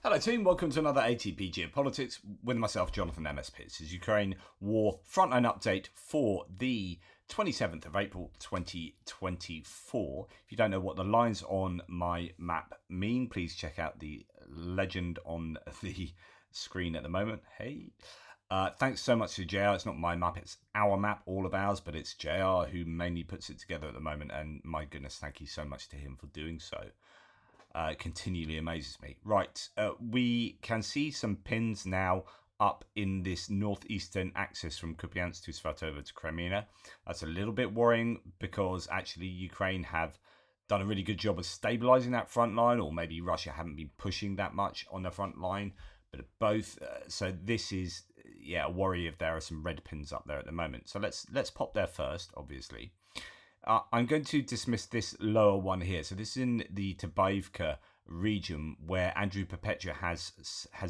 Hello team, welcome to another ATP Geopolitics with myself, Jonathan MS Pitts. This is Ukraine War Frontline update for the 27th of April 2024. If you don't know what the lines on my map mean, please check out the legend on the screen at the moment. Hey. Thanks so much to JR. It's not my map, it's our map, all of ours, but it's JR who mainly puts it together at the moment, and my goodness, thank you so much to him for doing so. Continually amazes me. Right, we can see some pins now up in this northeastern axis from Kupiansk to Svatova to Crimea. That's a little bit worrying because actually Ukraine have done a really good job of stabilizing that front line, or maybe Russia haven't been pushing that much on the front line, but both. So this is a worry if there are some red pins up there at the moment. So let's pop there first, obviously. I'm going to dismiss this lower one here. So this is in the Avdiivka region where Andrew Perpetua has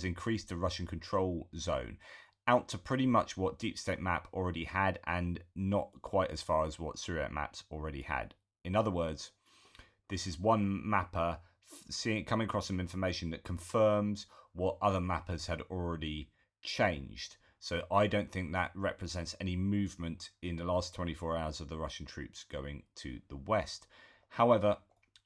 increased the Russian control zone out to pretty much what Deep State map already had, and not quite as far as what Syriac maps already had. In other words, this is one mapper coming across some information that confirms what other mappers had already changed. So I don't think that represents any movement in the last 24 hours of the Russian troops going to the west. However,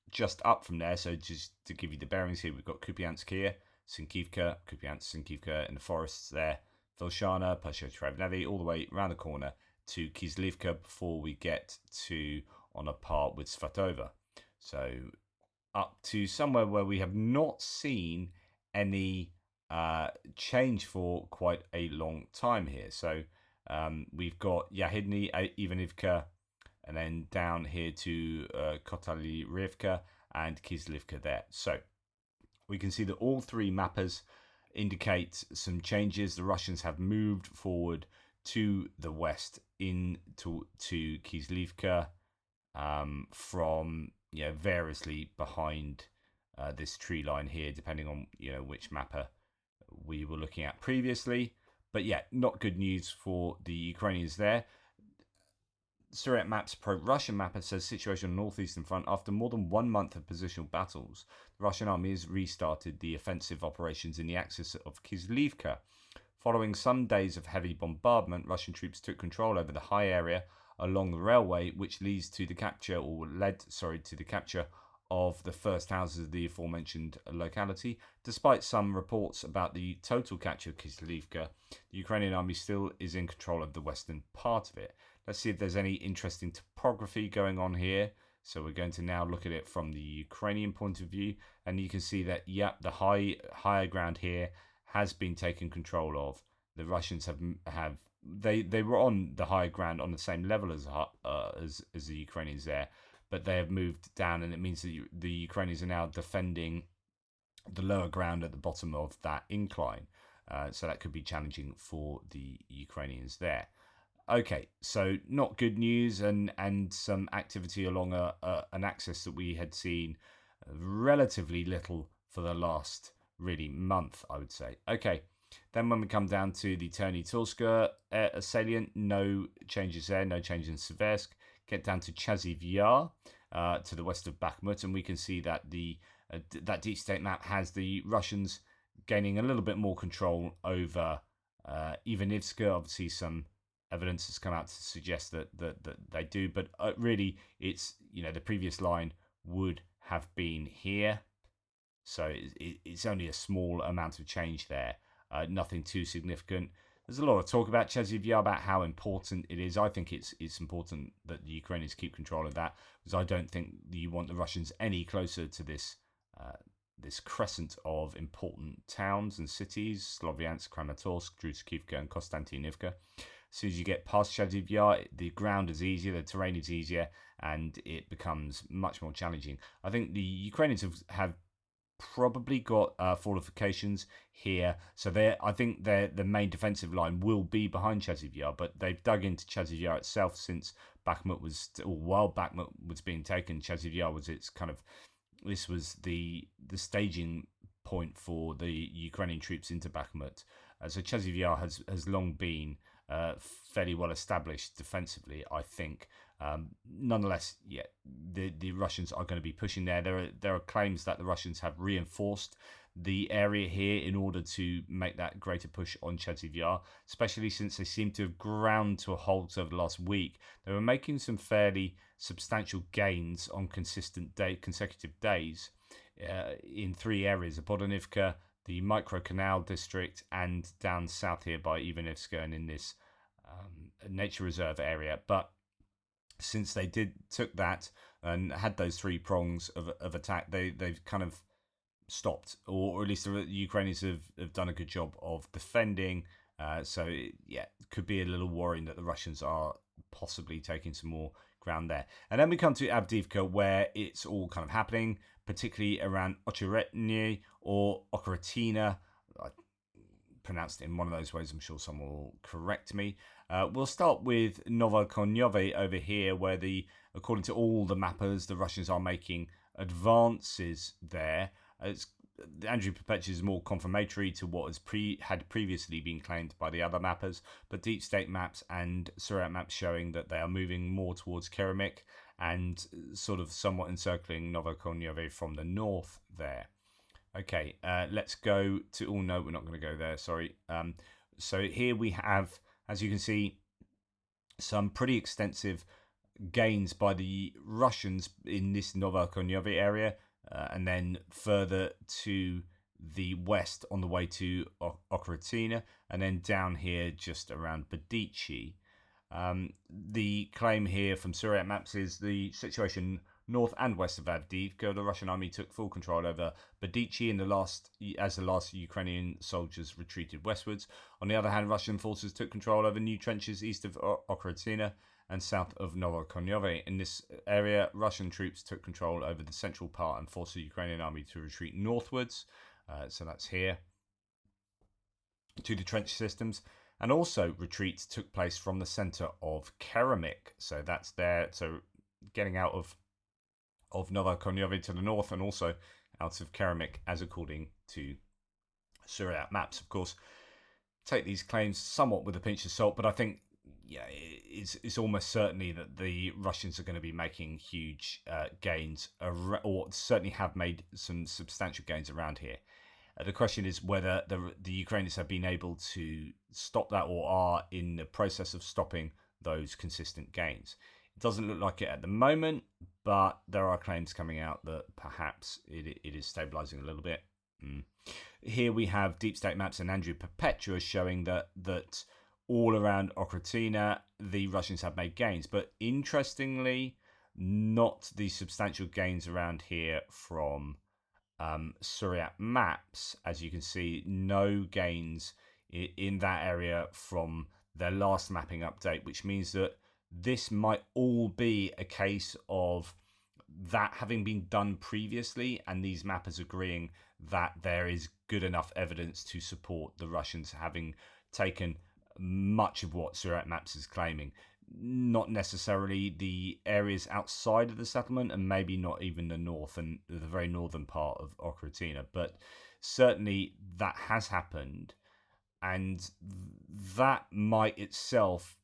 just up from there, so just to give you the bearings here, we've got Kupiansk here, Sinkivka, Sinkivka in the forests there, Vilshana, Ocheretyne, all the way around the corner to Kislivka before we get to on a par with Svatova. So up to somewhere where we have not seen any change for quite a long time here. So we've got Yahidny, Avdiivka, and then down here to Ocheretyne and Kislivka there. So we can see that all three mappers indicate some changes. The Russians have moved forward to the west into Kislivka from variously behind this tree line here, depending on which mapper we were looking at previously. But yeah, not good news for the Ukrainians there. Syriac Maps pro-Russian mapper says situation on Northeastern front. After more than 1 month of positional battles, the Russian army has restarted the offensive operations in the axis of Kislivka. Following some days of heavy bombardment, Russian troops took control over the high area along the railway, which led to the capture of the first houses of the aforementioned locality. Despite some reports about the total capture of Kislivka, the Ukrainian army still is in control of the western part of it. Let's see if there's any interesting topography going on here. So we're going to now look at it from the Ukrainian point of view, and you can see that the higher ground here has been taken control of. The Russians they were on the higher ground on the same level as the Ukrainians there, but they have moved down, and it means that the Ukrainians are now defending the lower ground at the bottom of that incline. So that could be challenging for the Ukrainians there. Okay, so not good news, and some activity along an axis that we had seen relatively little for the last really month, I would say. Okay, then when we come down to the Terny-Tulska salient, no changes there, no change in Seversk. Get down to Chaziv Yar to the west of Bakhmut, and we can see that that deep state map has the Russians gaining a little bit more control over Ivanivska. Obviously, some evidence has come out to suggest that they do, but really, it's the previous line would have been here, so it's only a small amount of change there. Nothing too significant. There's a lot of talk about Chaziv Yar, about how important it is. I think it's important that the Ukrainians keep control of that, because I don't think you want the Russians any closer to this crescent of important towns and cities: Slovyansk, Kramatorsk, Druzhkivka, and Konstantinivka. As soon as you get past Chaziv Yar, the ground is easier, the terrain is easier, and it becomes much more challenging. I think the Ukrainians have probably got fortifications here, so I think the main defensive line will be behind Chaziv Yar, but they've dug into Chaziv Yar itself since while Bakhmut was being taken. Chaziv Yar was this was the staging point for the Ukrainian troops into Bakhmut. So Chaziv Yar has long been fairly well established defensively, I think. Nonetheless, yeah, the Russians are going to be pushing there. There are claims that the Russians have reinforced the area here in order to make that greater push on Chasiv Yar, especially since they seem to have ground to a halt over the last week. They were making some fairly substantial gains on consecutive days in three areas: Avdiivka, the micro canal district, and down south here by Ivanivska and in this nature reserve area. But since they took that and had those three prongs of attack, they've kind of stopped, or at least the Ukrainians have done a good job of defending. So it could be a little worrying that the Russians are possibly taking some more ground there. And then we come to Avdiivka, where it's all kind of happening, particularly around Ocheretyne or Ocheretyne. I pronounced it in one of those ways. I'm sure someone will correct me. We'll start with Novokonyovo over here, where according to all the mappers, the Russians are making advances there. Andrew Perpetual is more confirmatory to what had previously been claimed by the other mappers, but deep state maps and Surat maps showing that they are moving more towards Keramik and sort of somewhat encircling Novokonyovo from the north there. Okay, let's go to... Oh, no, we're not going to go there, sorry. So here we have, as you can see, some pretty extensive gains by the Russians in this Novokonyovo area, and then further to the west on the way to Ocheretyne, and then down here just around Badici. The claim here from Surat maps is the situation north and west of Avdiivka. The Russian army took full control over Badici as the last Ukrainian soldiers retreated westwards. On the other hand, Russian forces took control over new trenches east of Ocheretyne and south of Novokonyovo. In this area, Russian troops took control over the central part and forced the Ukrainian army to retreat northwards. So that's here to the trench systems. And also retreats took place from the centre of Keramik. So that's there. So getting out of Novokonyovo to the north and also out of Keramik, as according to Surat maps. Of course, take these claims somewhat with a pinch of salt, but I think it's almost certainly that the Russians are going to be making huge gains, or certainly have made some substantial gains around here. The question is whether the Ukrainians have been able to stop that or are in the process of stopping those consistent gains. It doesn't look like it at the moment, but there are claims coming out that perhaps it is stabilizing a little bit. Here we have deep state maps and Andrew Perpetua showing that all around Ocheretyne, the Russians have made gains. But interestingly, not the substantial gains around here from Surat maps. As you can see, no gains in that area from their last mapping update, which means that this might all be a case of that having been done previously and these mappers agreeing that there is good enough evidence to support the Russians having taken much of what Surat maps is claiming. Not necessarily the areas outside of the settlement, and maybe not even the north and the very northern part of Ocheretyne, but certainly that has happened, and that might itself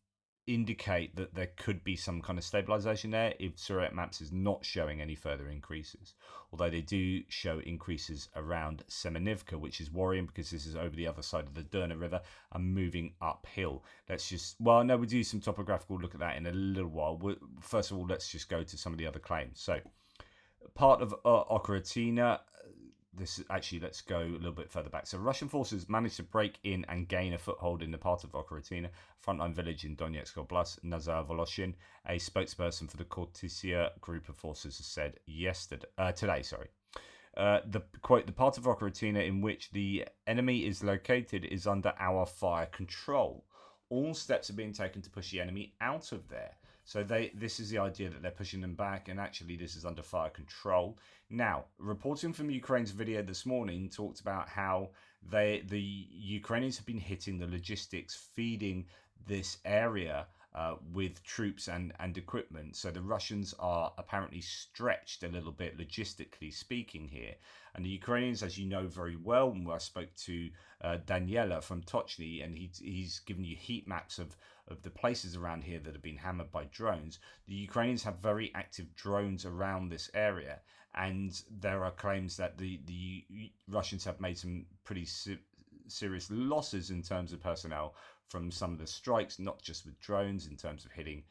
indicate that there could be some kind of stabilization there if Surat maps is not showing any further increases, although they do show increases around Semenivka, which is worrying because this is over the other side of the Derna River and moving uphill. We'll do some topographical look at that in a little while. First of all, let's just go to some of the other claims. So part of Ocheretyne, let's go a little bit further back. So Russian forces managed to break in and gain a foothold in the part of Ocheretyne, Frontline village in Donetsk Oblast. Nazar Voloshin, a spokesperson for the Kortisia group of forces, has said today. The quote, "The part of Ocheretyne in which the enemy is located is under our fire control. All steps are being taken to push the enemy out of there." So this is the idea that they're pushing them back, and actually this is under fire control. Now, reporting from Ukraine's video this morning talked about how the Ukrainians have been hitting the logistics, feeding this area with troops and equipment. So the Russians are apparently stretched a little bit logistically speaking here. And the Ukrainians, as you know very well, I spoke to Daniela from Tochny, and he's given you heat maps of of the places around here that have been hammered by drones, the Ukrainians have very active drones around this area, and there are claims that the Russians have made some pretty serious losses in terms of personnel from some of the strikes, not just with drones in terms of hitting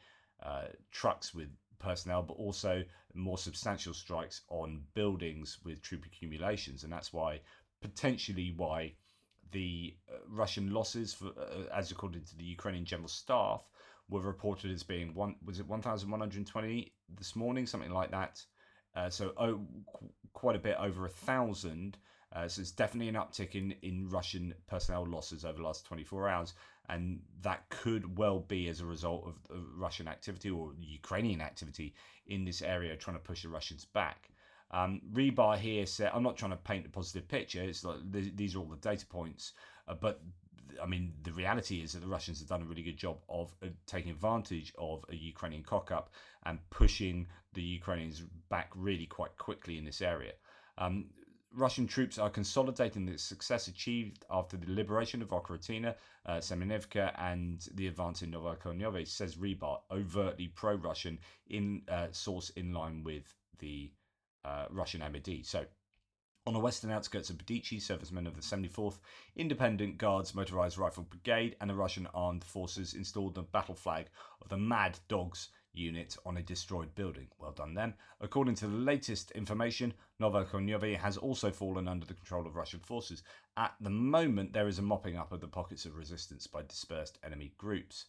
trucks with personnel, but also more substantial strikes on buildings with troop accumulations. And that's potentially why the Russian losses, as according to the Ukrainian General Staff, were reported as being 1,120 this morning, something like that. So quite a bit over 1,000. So it's definitely an uptick in Russian personnel losses over the last 24 hours. And that could well be as a result of Russian activity or Ukrainian activity in this area trying to push the Russians back. Rebar here said, I'm not trying to paint a positive picture. It's like these are all the data points. But I mean, the reality is that the Russians have done a really good job of taking advantage of a Ukrainian cock-up and pushing the Ukrainians back really quite quickly in this area. Russian troops are consolidating the success achieved after the liberation of Ocheretyne, Semenivka, and the advance in Novokonyovo, says Rebar, overtly pro-Russian source in line with the Russian MOD. So, on the western outskirts of Bedichi, servicemen of the 74th Independent Guards Motorized Rifle Brigade and the Russian armed forces installed the battle flag of the Mad Dogs unit on a destroyed building. Well done them. According to the latest information, Novokonyovo has also fallen under the control of Russian forces. At the moment, there is a mopping up of the pockets of resistance by dispersed enemy groups.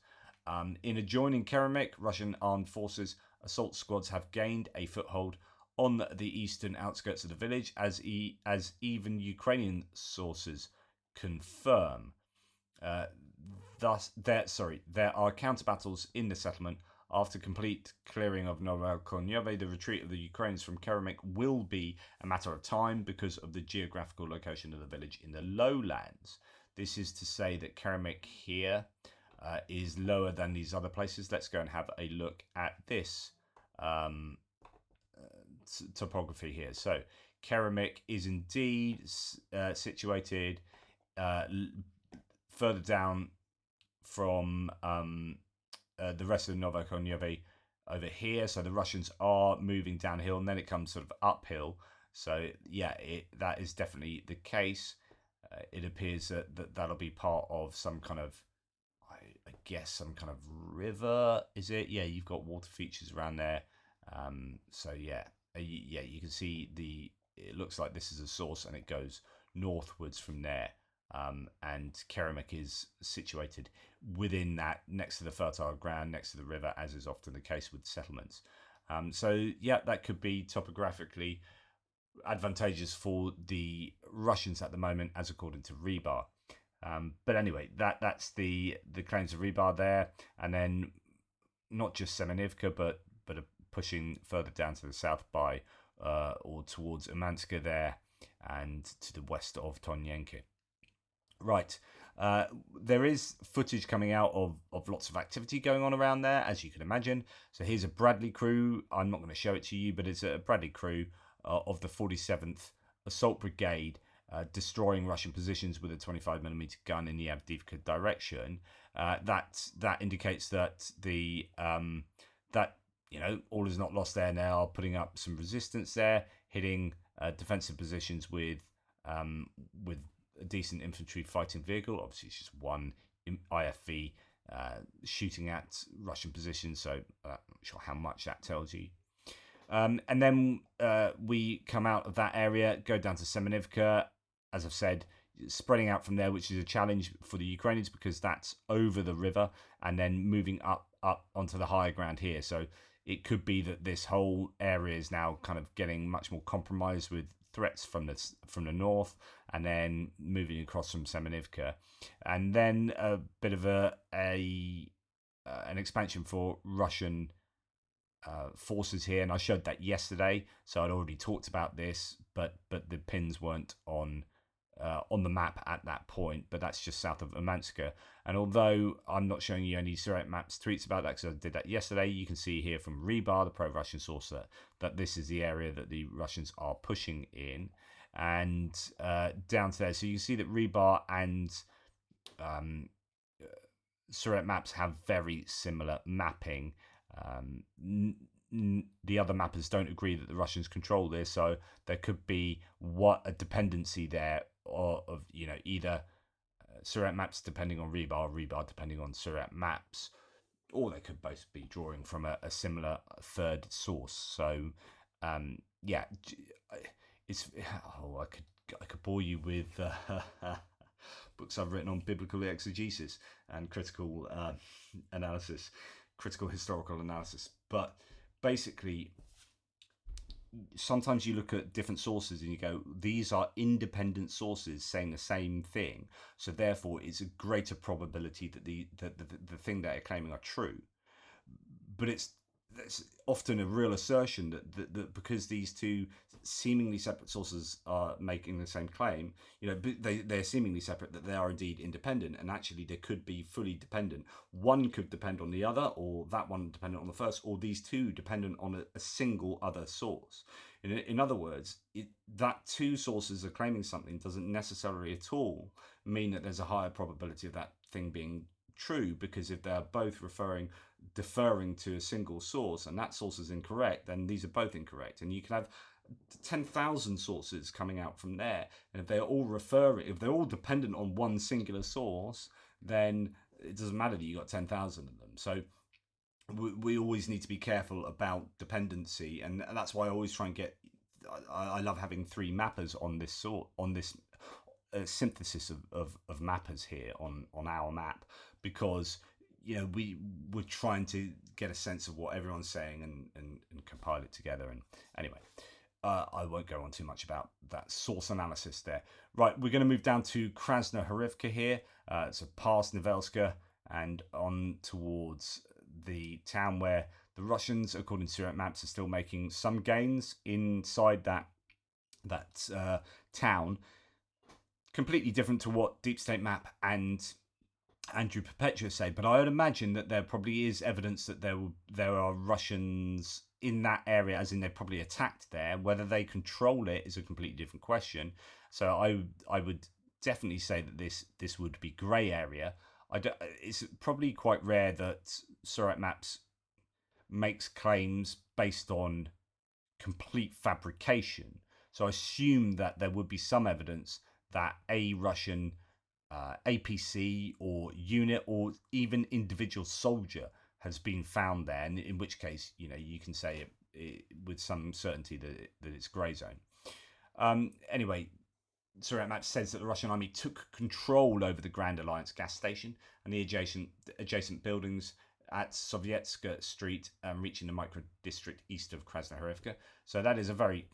In adjoining Keremik, Russian armed forces assault squads have gained a foothold on the eastern outskirts of the village, as even Ukrainian sources confirm. There are counter battles in the settlement. After complete clearing of Novokonyovo, the retreat of the Ukrainians from Keremik will be a matter of time because of the geographical location of the village in the lowlands. This is to say that Keremik here is lower than these other places. Let's go and have a look at this topography here. So Keremik is indeed situated further down from the rest of the Novokonyovo over here. So the Russians are moving downhill, and then it comes sort of uphill. So yeah, that is definitely the case. It appears that that'll be part of some kind of, I guess, some kind of river. Is it? Yeah, you've got water features around there. So yeah, you can see it looks like this is a source, and it goes northwards from there. And Keremik is situated within that, next to the fertile ground, next to the river, as is often the case with settlements. So yeah, that could be topographically advantageous for the Russians at the moment, as according to Rebar. But anyway, that's the claims of Rebar there, and then not just Semenivka, but pushing further down to the south by or towards Umanska there, and to the west of Tonyenki. Right, there is footage coming out of lots of activity going on around there, as you can imagine. So here's a Bradley crew. I'm not going to show it to you, but it's a Bradley crew of the 47th Assault Brigade destroying Russian positions with a 25mm gun in the Avdiivka direction. That indicates that all is not lost there. Now putting up some resistance there, hitting defensive positions with a decent infantry fighting vehicle. Obviously, it's just one IFV shooting at Russian positions, so I'm not sure how much that tells you. And then we come out of that area, go down to Semenivka, as I've said, spreading out from there, which is a challenge for the Ukrainians because that's over the river, and then moving up onto the higher ground here. So it could be that this whole area is now kind of getting much more compromised with threats from the north, and then moving across from Semenivka, and then a bit of an expansion for Russian forces here. And I showed that yesterday, so I'd already talked about this, but the pins weren't on the map at that point. But that's just south of Umanska. And although I'm not showing you any direct maps tweets about that because I did that yesterday, you can see here from Rebar, the pro-Russian source, that this is the area that the Russians are pushing in, and down to there. So you can see that Rebar and Surat maps have very similar mapping. The other mappers don't agree that the Russians control this, so there could be a dependency there of either Surat maps depending on Rebar, Rebar depending on Surat maps, or they could both be drawing from a similar third source. So yeah, it's I could bore you with books I've written on biblical exegesis and critical analysis, critical historical analysis. But basically, sometimes you look at different sources and you go, these are independent sources saying the same thing. So therefore, it's a greater probability that the thing that they're claiming are true. But it's often a real assertion that because these two seemingly separate sources are making the same claim, they're seemingly separate, that they are indeed independent, and actually they could be fully dependent. One could depend on the other, or that one dependent on the first, or these two dependent on a single other source. In other words, that two sources are claiming something doesn't necessarily at all mean that there's a higher probability of that thing being true, because if they're both deferring to a single source and that source is incorrect, then these are both incorrect. And you can have 10,000 sources coming out from there, and if they're all dependent on one singular source, then it doesn't matter that you got 10,000 of them. So we always need to be careful about dependency, and that's why I always try and get. I love having three mappers on this synthesis of mappers here on our map, because we're trying to get a sense of what everyone's saying and compile it together. And anyway, I won't go on too much about that source analysis there. Right, we're going to move down to Krasnohorivka here. It's past Novelska and on towards the town where the Russians, according to Surat maps, are still making some gains inside that town. Completely different to what Deep State Map and Andrew Perpetua say, but I would imagine that there probably is evidence that there are Russians in that area, as in they've probably attacked there. Whether they control it is a completely different question. So I would definitely say that this would be grey area. It's probably quite rare that Surat Maps makes claims based on complete fabrication. So I assume that there would be some evidence that a Russian APC or unit or even individual soldier has been found there, and in which case, you can say it with some certainty that it's grey zone. Anyway, Surat Map says that the Russian army took control over the Grand Alliance gas station and the adjacent buildings at Sovietska Street, reaching the micro district east of Krasnohorivka. So that is a very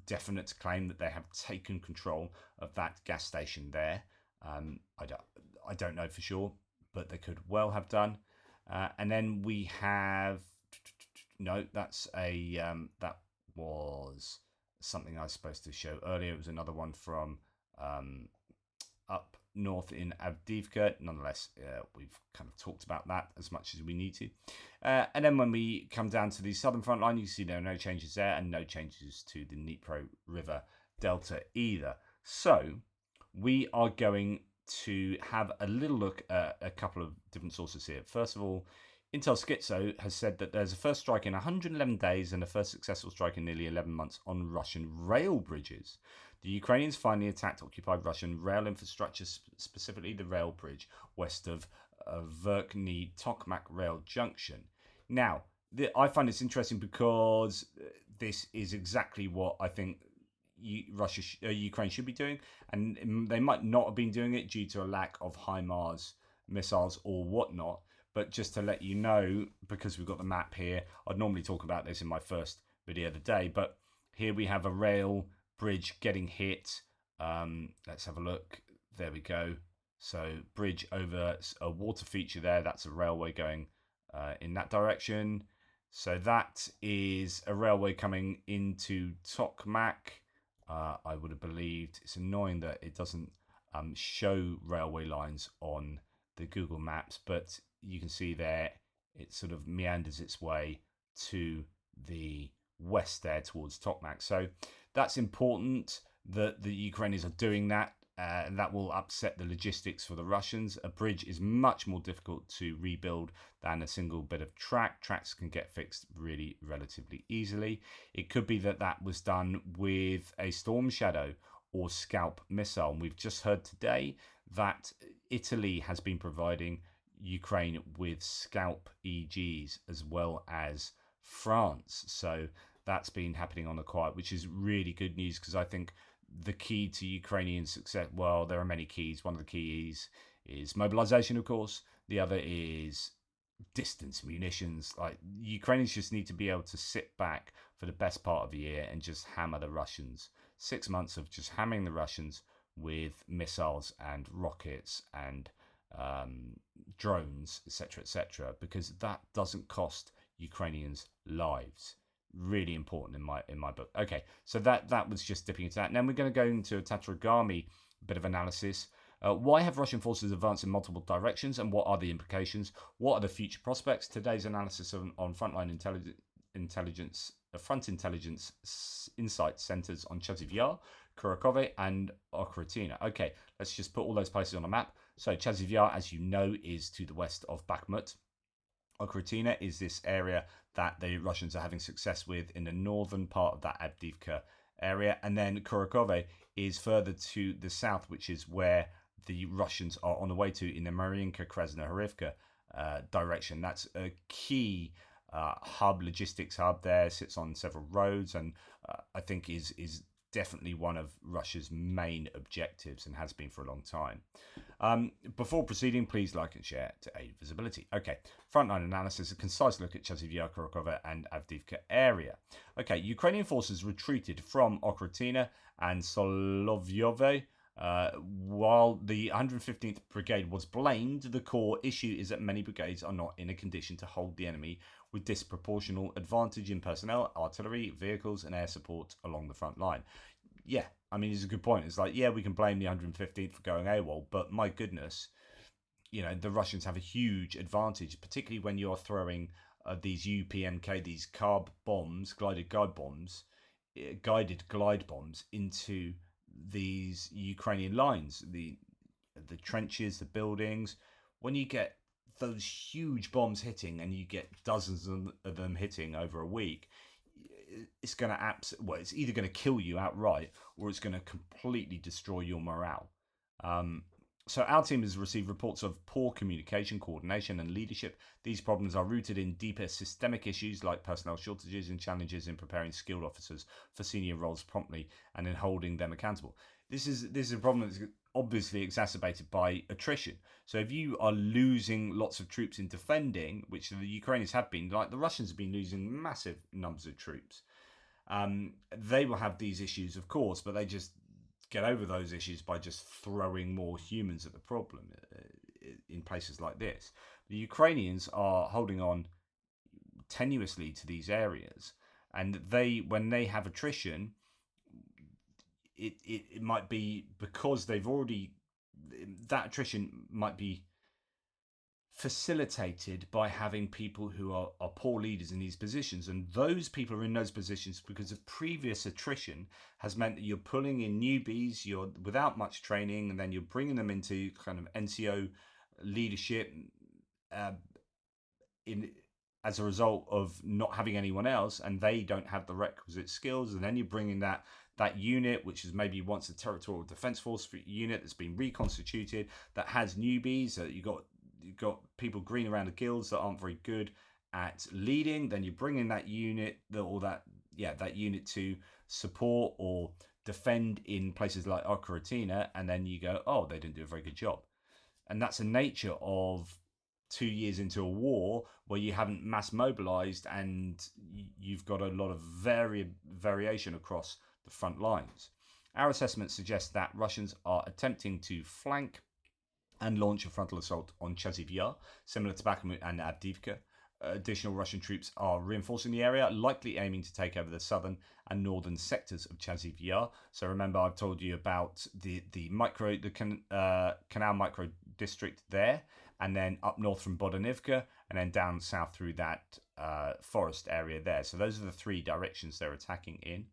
definite claim that they have taken control of that gas station there. I don't know for sure, but they could well have done. And then we have that was something I was supposed to show earlier. It was another one from up north in Avdiivka. Nonetheless, we've kind of talked about that as much as we need to. And then when we come down to the southern front line, you can see there are no changes there and no changes to the Dnipro River Delta either. So we are going to have a little look at a couple of different sources here. First of all, Intel Schizo has said that there's a first strike in 111 days and a first successful strike in nearly 11 months on Russian rail bridges. The Ukrainians finally attacked occupied Russian rail infrastructure, specifically the rail bridge west of Verkhny Tokmak rail junction. Now, I find this interesting because this is exactly what I think Ukraine should be doing, and they might not have been doing it due to a lack of HIMARS missiles or whatnot. But just to let you know, because we've got the map here, I'd normally talk about this in my first video of the day, but here we have a rail bridge getting hit. Let's have a look. There we go. So bridge over a water feature there. That's a railway going in that direction. So that is a railway coming into Tokmak. I would have believed. It's annoying that it doesn't show railway lines on the Google Maps, but you can see there it sort of meanders its way to the west there towards Tokmak. So that's important that the Ukrainians are doing that. and that will upset the logistics for the Russians. A bridge is much more difficult to rebuild than a single bit of track. Tracks can get fixed really relatively easily. It could be that that was done with a Storm Shadow or Scalp missile. And we've just heard today that Italy has been providing Ukraine with Scalp EGs as well as France. So that's been happening on the quiet, which is really good news, because I think the key to Ukrainian success, well, there are many keys. One of the keys is mobilization, of course. The other is distance munitions. Like, Ukrainians just need to be able to sit back for the best part of the year and just hammer the Russians. 6 months of just hammering the Russians with missiles and rockets and drones, etc., because that doesn't cost Ukrainians lives. Really important in my book. Okay, so that was just dipping into that. And then we're going to go into a Tatarigami bit of analysis. Why have Russian forces advanced in multiple directions, and what are the implications? What are the future prospects? Today's analysis on frontline intelligence, front intelligence insight centers on Chasiv Yar, Kurakove, and Ocheretyne. Okay, let's just put all those places on a map. So Chasiv Yar, as you know, is to the west of Bakhmut. Ocheretyne is this area that the Russians are having success with in the northern part of that Avdiivka area. And then Kurakove is further to the south, which is where the Russians are on the way to in the Mariinka Krasnohorivka direction. That's a key logistics hub there, sits on several roads, and I think is definitely one of Russia's main objectives and has been for a long time. Before proceeding, please like and share to aid visibility. Okay, frontline analysis, a concise look at Chasiv Yar, Kurakove, and Avdiivka area. Okay, Ukrainian forces retreated from Ocheretyne and Solovyove. While the 115th Brigade was blamed, the core issue is that many brigades are not in a condition to hold the enemy with disproportional advantage in personnel, artillery, vehicles, and air support along the front line. Yeah, I mean, it's a good point. It's like, yeah, we can blame the 115th for going AWOL, but my goodness, you know, the Russians have a huge advantage, particularly when you're throwing these UPMK, these guided glide bombs into these Ukrainian lines, the trenches, the buildings. When you get those huge bombs hitting, and you get dozens of them hitting over a week, it's going to it's either going to kill you outright, or it's going to completely destroy your morale. So our team has received reports of poor communication, coordination, and leadership. These problems are rooted in deeper systemic issues like personnel shortages and challenges in preparing skilled officers for senior roles promptly and in holding them accountable. This is a problem that's obviously exacerbated by attrition. So if you are losing lots of troops in defending, which the Ukrainians have been, like the Russians have been losing massive numbers of troops, they will have these issues, of course, but they just get over those issues by just throwing more humans at the problem in places like this. The Ukrainians are holding on tenuously to these areas, and when they have attrition, it might be because that attrition might be facilitated by having people who are poor leaders in these positions, and those people are in those positions because of previous attrition has meant that you're pulling in newbies, you're without much training, and then you're bringing them into kind of NCO leadership as a result of not having anyone else, and they don't have the requisite skills, and then you're bringing that unit, which is maybe once a territorial defense force unit that's been reconstituted, that has newbies, you've got people green around the gills that aren't very good at leading. Then you bring in that unit, that unit to support or defend in places like Ocheretyne, and then you go, oh, they didn't do a very good job. And that's the nature of 2 years into a war where you haven't mass mobilized, and you've got a lot of variation across the front lines. Our assessment suggests that Russians are attempting to flank and launch a frontal assault on Chasiv Yar, similar to Bakhmut and Avdiivka. Additional Russian troops are reinforcing the area, likely aiming to take over the southern and northern sectors of Chasiv Yar. So remember, I've told you about the canal micro district there, and then up north from Bodanivka, and then down south through that forest area there. So those are the three directions they're attacking in.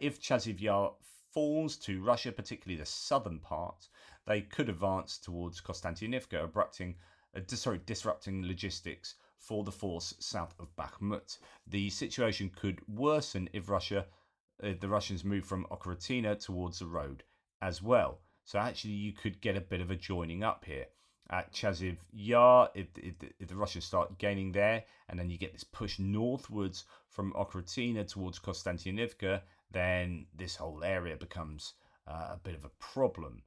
If Chasiv Yar falls to Russia, particularly the southern part, they could advance towards Konstantinivka, disrupting logistics for the force south of Bakhmut. The situation could worsen if the Russians move from Ocheretyne towards the road as well. So actually, you could get a bit of a joining up here at Chaziv Yar if the Russians start gaining there, and then you get this push northwards from Ocheretyne towards Konstantinivka, then this whole area becomes a bit of a problem.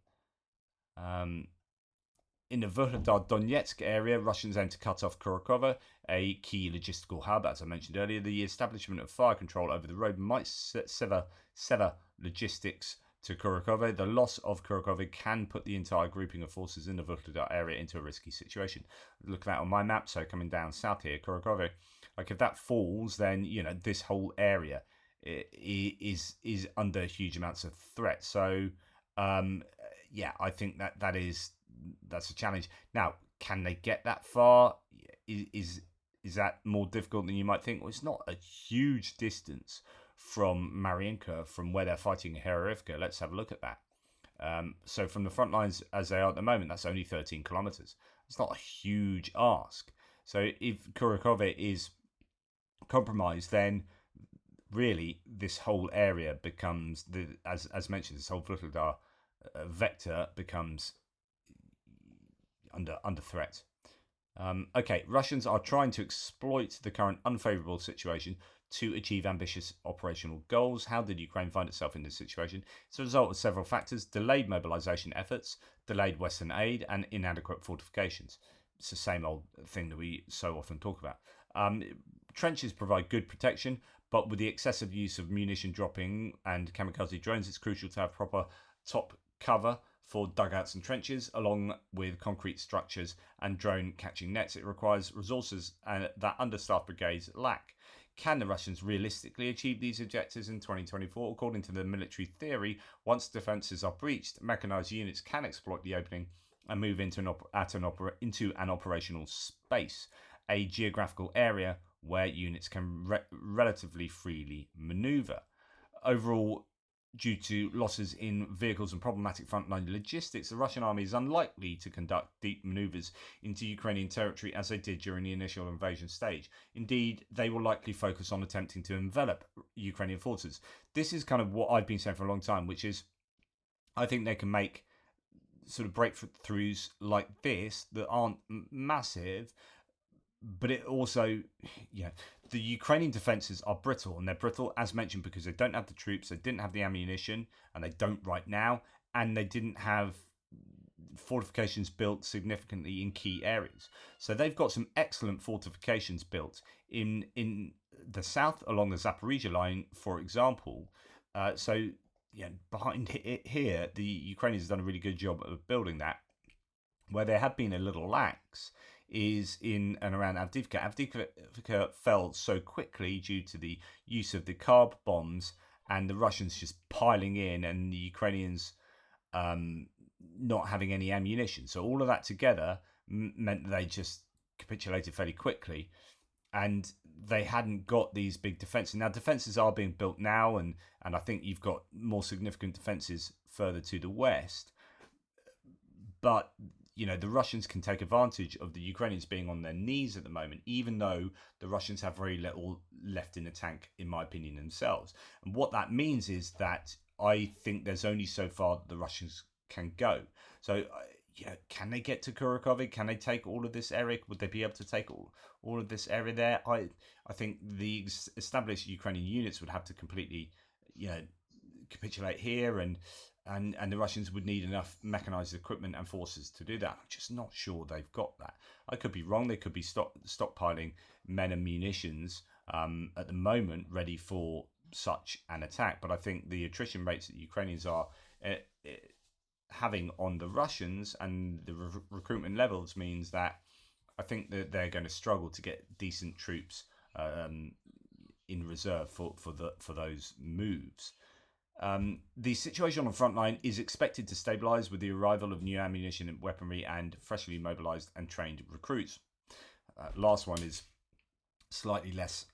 In the Vuhledar Donetsk area, Russians aim to cut off Kurakova, a key logistical hub. As I mentioned earlier, the establishment of fire control over the road might sever logistics to Kurakova. The loss of Kurakova can put the entire grouping of forces in the Vuhledar area into a risky situation. Look at that on my map. So coming down south here, Kurakova, like if that falls, then this whole area is under huge amounts of threat. So I think that's a challenge. Now, can they get that far? Is that more difficult than you might think? Well, it's not a huge distance from Mariinka, from where they're fighting Ocheretyne. Let's have a look at that. So from the front lines as they are at the moment, that's only 13 kilometers. It's not a huge ask. So if Kurakova is compromised, then really this whole area becomes, as mentioned, this whole Vuhledar vector becomes under threat. Russians are trying to exploit the current unfavourable situation to achieve ambitious operational goals. How did Ukraine find itself in this situation? It's a result of several factors: delayed mobilization efforts, delayed Western aid, and inadequate fortifications. It's the same old thing that we so often talk about. Trenches provide good protection, but with the excessive use of munition dropping and kamikaze drones, it's crucial to have proper top cover for dugouts and trenches, along with concrete structures and drone catching nets. It requires resources that understaffed brigades lack. Can the Russians realistically achieve these objectives in 2024? According to the military theory, once defences are breached, mechanised units can exploit the opening and move into an operational space, a geographical area where units can relatively freely manoeuvre. Overall, due to losses in vehicles and problematic frontline logistics, the Russian army is unlikely to conduct deep maneuvers into Ukrainian territory as they did during the initial invasion stage. Indeed, they will likely focus on attempting to envelop Ukrainian forces. This is kind of what I've been saying for a long time, which is I think they can make sort of breakthroughs like this that aren't massive, but it also, the Ukrainian defences are brittle, and they're brittle, as mentioned, because they don't have the troops, they didn't have the ammunition, and they don't right now, and they didn't have fortifications built significantly in key areas. So they've got some excellent fortifications built in the south along the Zaporizhia line, for example. Behind it here, the Ukrainians have done a really good job of building that. Where they have been a little lax is in and around Avdiivka. Avdiivka fell so quickly due to the use of the carb bombs and the Russians just piling in and the Ukrainians not having any ammunition. So all of that together meant that they just capitulated fairly quickly, and they hadn't got these big defences. Now defences are being built now, and I think you've got more significant defences further to the west, but the Russians can take advantage of the Ukrainians being on their knees at the moment, even though the Russians have very little left in the tank, in my opinion, themselves. And what that means is that I think there's only so far that the Russians can go. So, can they get to Kurakova? Can they take all of this area? Would they be able to take all of this area there? I think the established Ukrainian units would have to completely, capitulate here, and the Russians would need enough mechanized equipment and forces to do that. I'm just not sure they've got that. I could be wrong. They could be stockpiling men and munitions at the moment, ready for such an attack. But I think the attrition rates that the Ukrainians are having on the Russians and the recruitment levels means that I think that they're going to struggle to get decent troops in reserve for those moves. The situation on the front line is expected to stabilise with the arrival of new ammunition and weaponry and freshly mobilised and trained recruits. Last one is slightly less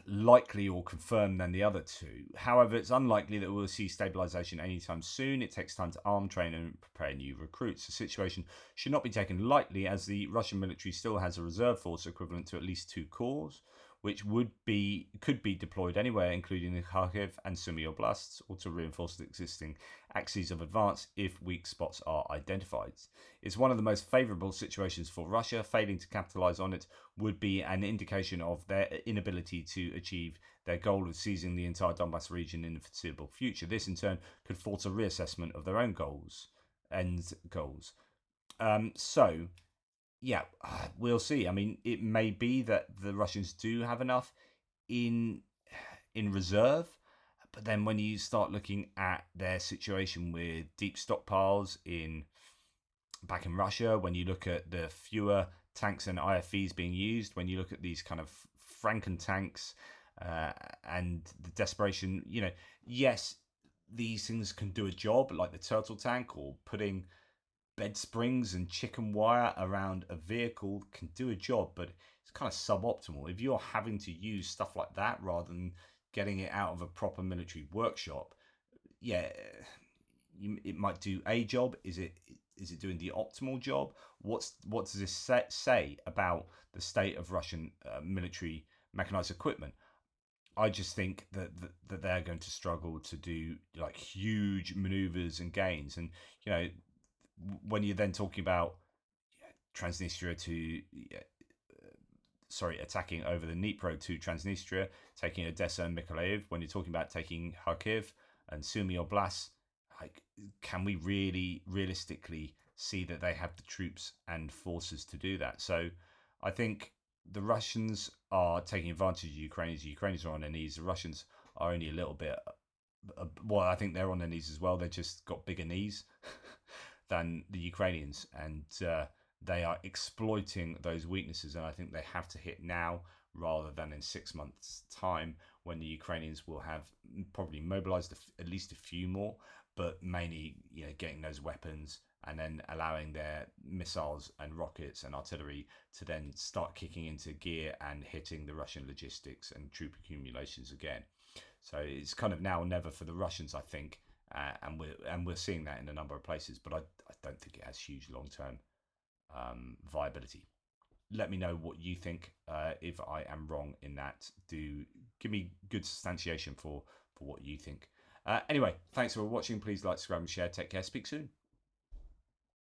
likely or confirmed than the other two. However, it's unlikely that we'll see stabilization anytime soon. It takes time to arm, train, and prepare new recruits. The situation should not be taken lightly, as the Russian military still has a reserve force equivalent to at least 2 corps, which could be deployed anywhere, including the Kharkiv and Sumy oblasts, or to reinforce the existing axes of advance if weak spots are identified. It's one of the most favourable situations for Russia. Failing to capitalise on it would be an indication of their inability to achieve their goal of seizing the entire Donbass region in the foreseeable future. This, in turn, could force a reassessment of their own goals. So, yeah, we'll see. I mean, it may be that the Russians do have enough in reserve, but then when you start looking at their situation with deep stockpiles back in Russia, when you look at the fewer tanks and IFVs being used, when you look at these kind of Franken tanks and the desperation, yes, these things can do a job, like the turtle tank, or putting bed springs and chicken wire around a vehicle can do a job, but it's kind of suboptimal. If you're having to use stuff like that rather than getting it out of a proper military workshop, yeah, it might do a job. Is it doing the optimal job? What does this say about the state of Russian military mechanized equipment? I just think that they're going to struggle to do like huge maneuvers and gains, and when you're then talking about Transnistria attacking over the Dnipro to Transnistria, taking Odessa and Mykolaiv, when you're talking about taking Kharkiv and Sumy Oblast, like, can we realistically see that they have the troops and forces to do that? So I think the Russians are taking advantage of the Ukrainians. The Ukrainians are on their knees. The Russians are only a little bit. Well, I think they're on their knees as well. They've just got bigger knees than the Ukrainians, and they are exploiting those weaknesses. And I think they have to hit now rather than in 6 months' time, when the Ukrainians will have probably mobilized at least a few more, but mainly getting those weapons and then allowing their missiles and rockets and artillery to then start kicking into gear and hitting the Russian logistics and troop accumulations again. So it's kind of now or never for the Russians, I think, and we're seeing that in a number of places. But I don't think it has huge long-term viability. Let me know what you think. If I am wrong in that, do give me good substantiation for what you think. Anyway, thanks for watching. Please like, subscribe, and share. Take care. Speak soon.